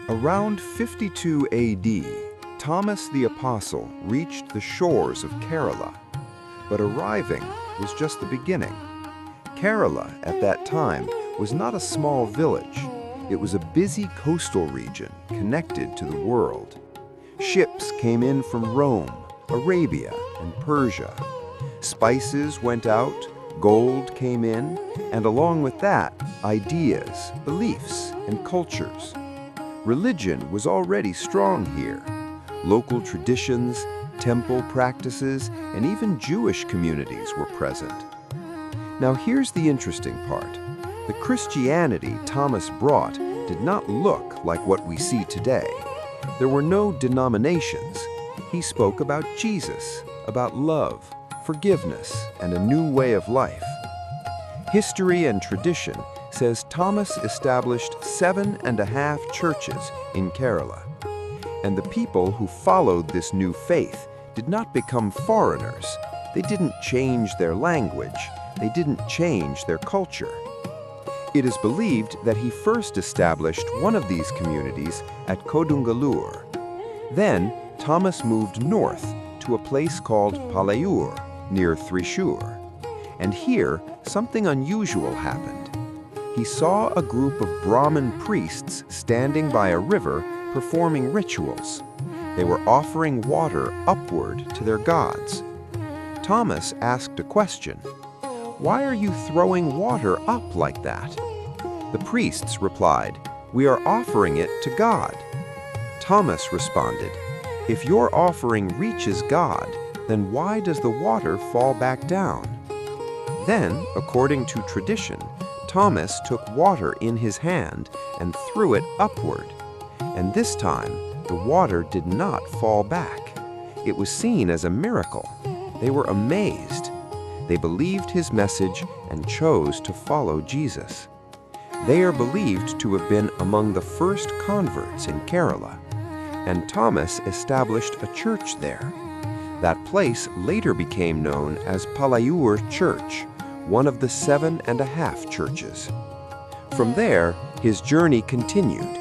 Around 52 AD, Thomas the Apostle reached the shores of Kerala. But arriving was just the beginning. Kerala, at that time, was not a small village. It was a busy coastal region connected to the world. Ships came in from Rome, Arabia, and Persia. Spices went out, gold came in, and along with that, ideas, beliefs, and cultures. Religion was already strong here. Local traditions, temple practices, and even Jewish communities were present. Now here's the interesting part. The Christianity Thomas brought did not look like what we see today. There were no denominations. He spoke about Jesus, about love, forgiveness, and a new way of life. History and tradition says Thomas established 7.5 churches in Kerala. And the people who followed this new faith did not become foreigners. They didn't change their language. They didn't change their culture. It is believed that he first established one of these communities at Kodungallur. Then, Thomas moved north to a place called Palayoor, near Thrissur. And here, something unusual happened. He saw a group of Brahmin priests standing by a river performing rituals. They were offering water upward to their gods. Thomas asked a question. "Why are you throwing water up like that?" The priests replied, "We are offering it to God." Thomas responded, "If your offering reaches God, then why does the water fall back down?" Then, according to tradition, Thomas took water in his hand and threw it upward. And this time, the water did not fall back. It was seen as a miracle. They were amazed. They believed his message and chose to follow Jesus. They are believed to have been among the first converts in Kerala, and Thomas established a church there. That place later became known as Palayoor Church, one of the 7.5 churches. From there, his journey continued.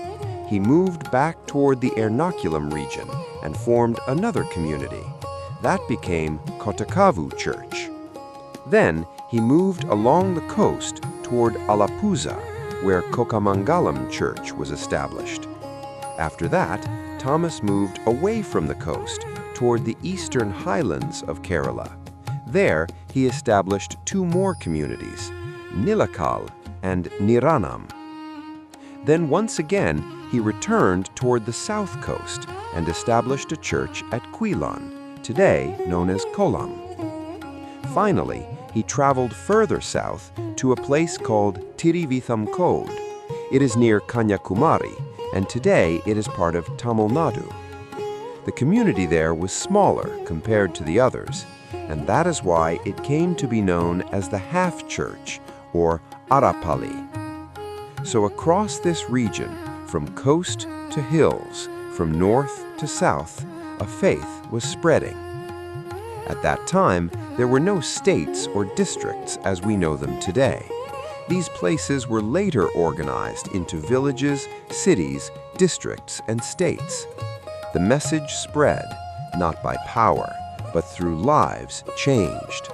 He moved back toward the Ernakulam region and formed another community. That became Kottakkavu Church. Then he moved along the coast toward Alappuzha, where Kokkamangalam Church was established. After that, Thomas moved away from the coast toward the eastern highlands of Kerala. There, he established 2 more communities, Nilackal and Niranam. Then once again, he returned toward the south coast and established a church at Quilon, today known as Kollam. Finally, he traveled further south to a place called Thiruvithamcode. It is near Kanyakumari, and today it is part of Tamil Nadu. The community there was smaller compared to the others, and that is why it came to be known as the Half Church, or Arappally. So across this region, from coast to hills, from north to south, a faith was spreading. At that time, there were no states or districts as we know them today. These places were later organized into villages, cities, districts, and states. The message spread, not by power, but through lives changed.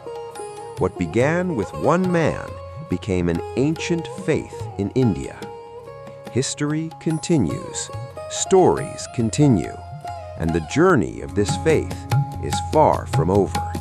What began with one man became an ancient faith in India. History continues, stories continue, and the journey of this faith is far from over.